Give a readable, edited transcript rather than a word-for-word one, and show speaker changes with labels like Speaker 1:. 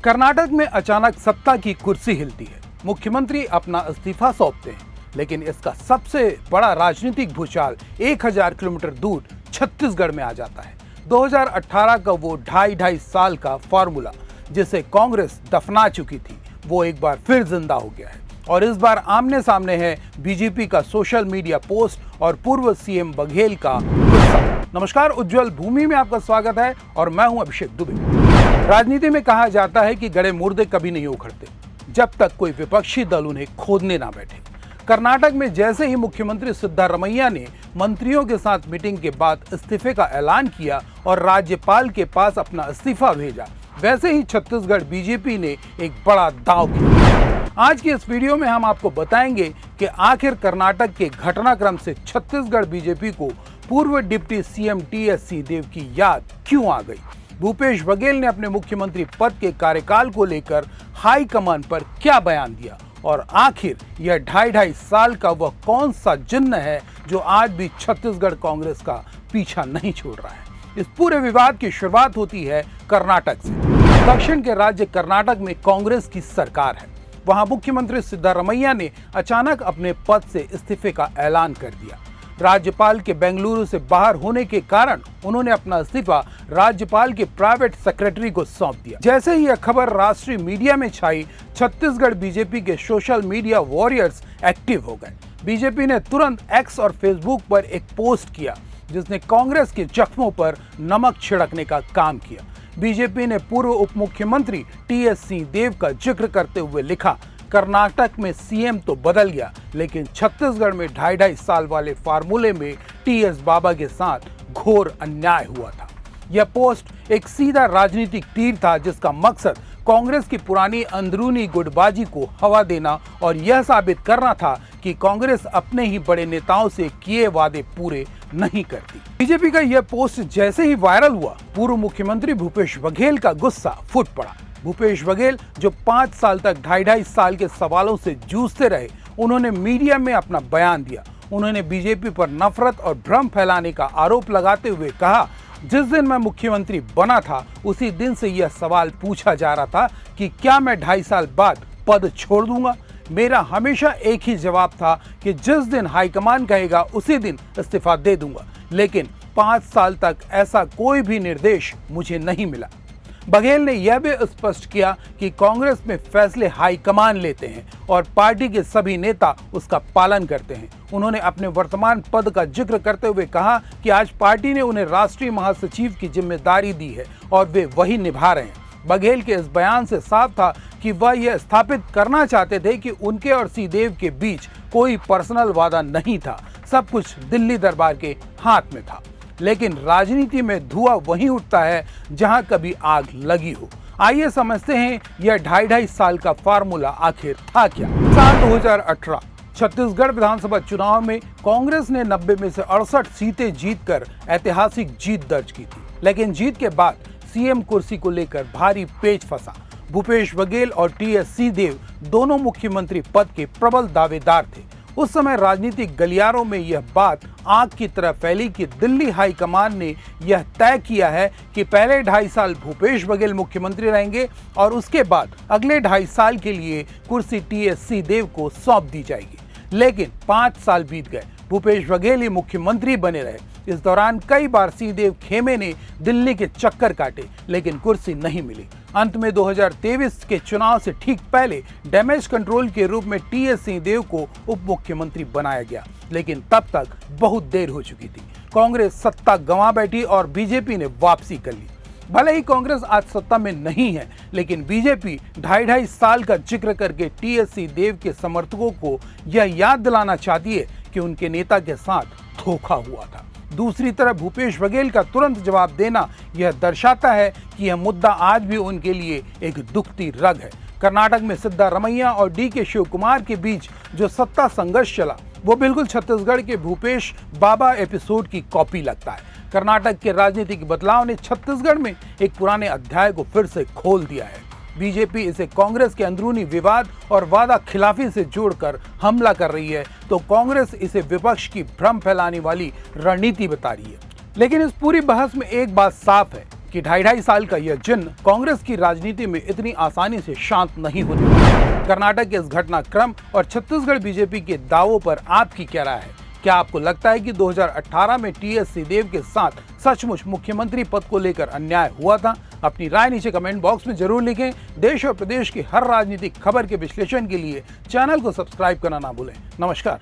Speaker 1: कर्नाटक में अचानक सत्ता की कुर्सी हिलती है। मुख्यमंत्री अपना इस्तीफा सौंपते हैं, लेकिन इसका सबसे बड़ा राजनीतिक भूचाल 1000 किलोमीटर दूर छत्तीसगढ़ में आ जाता है। 2018 का वो ढाई साल का फॉर्मूला जिसे कांग्रेस दफना चुकी थी, वो एक बार फिर जिंदा हो गया है और इस बार आमने सामने है बीजेपी का सोशल मीडिया पोस्ट और पूर्व सीएम बघेल का गुस्सा। नमस्कार, उज्जवल भूमि में आपका स्वागत है और मैं हूं अभिषेक दुबे। राजनीति में कहा जाता है कि गड़े मुर्दे कभी नहीं उखड़ते जब तक कोई विपक्षी दल उन्हें खोदने ना बैठे। कर्नाटक में जैसे ही मुख्यमंत्री सिद्धारमैया ने मंत्रियों के साथ मीटिंग के बाद इस्तीफे का ऐलान किया और राज्यपाल के पास अपना इस्तीफा भेजा, वैसे ही छत्तीसगढ़ बीजेपी ने एक बड़ा दांव किया। आज की इस वीडियो में हम आपको बताएंगे कि आखिर कर्नाटक के घटनाक्रम से छत्तीसगढ़ बीजेपी को पूर्व डिप्टी सीएम टीएस सिंहदेव की याद क्यों आ गई। भूपेश बघेल ने अपने मुख्यमंत्री पद के कार्यकाल को लेकर हाईकमान पर क्या बयान दिया और आखिर यह ढाई साल का वह कौन सा जिन्न है जो आज भी छत्तीसगढ़ कांग्रेस का पीछा नहीं छोड़ रहा है। इस पूरे विवाद की शुरुआत होती है कर्नाटक से। दक्षिण के राज्य कर्नाटक में कांग्रेस की सरकार है। वहां मुख्यमंत्री सिद्धारमैया ने अचानक अपने पद से इस्तीफे का ऐलान कर दिया। राज्यपाल के बेंगलुरु से बाहर होने के कारण उन्होंने अपना इस्तीफा राज्यपाल के प्राइवेट सेक्रेटरी को सौंप दिया। जैसे ही यह खबर राष्ट्रीय मीडिया में छाई, छत्तीसगढ़ बीजेपी के सोशल मीडिया वॉरियर्स एक्टिव हो गए। बीजेपी ने तुरंत एक्स और फेसबुक पर एक पोस्ट किया जिसने कांग्रेस के जख्मों पर नमक छिड़कने का काम किया। बीजेपी ने पूर्व उप मुख्यमंत्री टीएस सिंहदेव का जिक्र करते हुए लिखा, कर्नाटक में सीएम तो बदल गया, लेकिन छत्तीसगढ़ में ढाई साल वाले फार्मूले में टीएस बाबा के साथ घोर अन्याय हुआ था। यह पोस्ट एक सीधा राजनीतिक तीर था जिसका मकसद कांग्रेस की पुरानी अंदरूनी गुटबाजी को हवा देना और यह साबित करना था कि कांग्रेस अपने ही बड़े नेताओं से किए वादे पूरे नहीं करती। बीजेपी का यह पोस्ट जैसे ही वायरल हुआ, पूर्व मुख्यमंत्री भूपेश बघेल का गुस्सा फूट पड़ा। भूपेश बघेल जो 5 साल तक ढाई साल के सवालों से जूझते रहे, उन्होंने मीडिया में अपना बयान दिया। उन्होंने बीजेपी पर नफरत और भ्रम फैलाने का आरोप लगाते हुए कहा, जिस दिन मैं मुख्यमंत्री बना था उसी दिन से यह सवाल पूछा जा रहा था कि क्या मैं 2.5 साल बाद पद छोड़ दूंगा। मेरा हमेशा एक ही जवाब था कि जिस दिन हाईकमान कहेगा उसी दिन इस्तीफा दे दूंगा, लेकिन 5 साल तक ऐसा कोई भी निर्देश मुझे नहीं मिला। बघेल ने यह भी स्पष्ट किया कि कांग्रेस में फैसले हाईकमान लेते हैं और पार्टी के सभी नेता उसका पालन करते हैं। उन्होंने अपने वर्तमान पद का जिक्र करते हुए कहा कि आज पार्टी ने उन्हें राष्ट्रीय महासचिव की जिम्मेदारी दी है और वे वही निभा रहे हैं। बघेल के इस बयान से साफ था कि वह यह स्थापित करना चाहते थे कि उनके और सिंहदेव के बीच कोई पर्सनल वादा नहीं था, सब कुछ दिल्ली दरबार के हाथ में था। लेकिन राजनीति में धुआं वहीं उठता है जहां कभी आग लगी हो। आइए समझते हैं यह ढाई साल का फार्मूला आखिर था क्या। साल 2018 छत्तीसगढ़ विधानसभा चुनाव में कांग्रेस ने 90 में से 68 सीटें जीतकर ऐतिहासिक जीत दर्ज की थी, लेकिन जीत के बाद सीएम कुर्सी को लेकर भारी पेच फंसा। भूपेश बघेल और टीएस सिंहदेव दोनों मुख्यमंत्री पद के प्रबल दावेदार थे। उस समय राजनीतिक गलियारों में यह बात आग की तरह फैली कि दिल्ली हाईकमान ने यह तय किया है कि पहले 2.5 साल भूपेश बघेल मुख्यमंत्री रहेंगे और उसके बाद अगले 2.5 साल के लिए कुर्सी टीएस सिंहदेव को सौंप दी जाएगी। लेकिन 5 साल बीत गए, भूपेश बघेल ही मुख्यमंत्री बने रहे। इस दौरान कई बार सिंहदेव खेमे ने दिल्ली के चक्कर काटे, लेकिन कुर्सी नहीं मिली। अंत में 2023 के चुनाव से ठीक पहले डैमेज कंट्रोल के रूप में टीएस सिंहदेव को उप मुख्यमंत्री बनाया गया, लेकिन तब तक बहुत देर हो चुकी थी। कांग्रेस सत्ता गंवा बैठी और बीजेपी ने वापसी कर ली। भले ही कांग्रेस आज सत्ता में नहीं है, लेकिन बीजेपी ढाई साल का जिक्र करके टीएस सिंहदेव के समर्थकों को यह याद दिलाना चाहती है कि उनके नेता के साथ धोखा हुआ था। दूसरी तरफ भूपेश बघेल का तुरंत जवाब देना यह दर्शाता है कि यह मुद्दा आज भी उनके लिए एक दुखती रग है। कर्नाटक में सिद्धारमैया और डीके शिवकुमार के बीच जो सत्ता संघर्ष चला, वो बिल्कुल छत्तीसगढ़ के भूपेश बाबा एपिसोड की कॉपी लगता है। कर्नाटक के राजनीतिक बदलाव ने छत्तीसगढ़ में एक पुराने अध्याय को फिर से खोल दिया है। बीजेपी इसे कांग्रेस के अंदरूनी विवाद और वादा खिलाफी से जोड़कर हमला कर रही है, तो कांग्रेस इसे विपक्ष की भ्रम फैलाने वाली रणनीति बता रही है। लेकिन इस पूरी बहस में एक बात साफ है कि 2.5 साल का यह जिन्न कांग्रेस की राजनीति में इतनी आसानी से शांत नहीं होती। कर्नाटक के इस घटनाक्रम और छत्तीसगढ़ बीजेपी के दावों पर आपकी क्या राय है? क्या आपको लगता है कि 2018 में टीएस सिंहदेव के साथ सचमुच मुख्यमंत्री पद को लेकर अन्याय हुआ था? अपनी राय नीचे कमेंट बॉक्स में जरूर लिखें। देश और प्रदेश की हर राजनीतिक खबर के विश्लेषण के लिए चैनल को सब्सक्राइब करना ना भूलें। नमस्कार।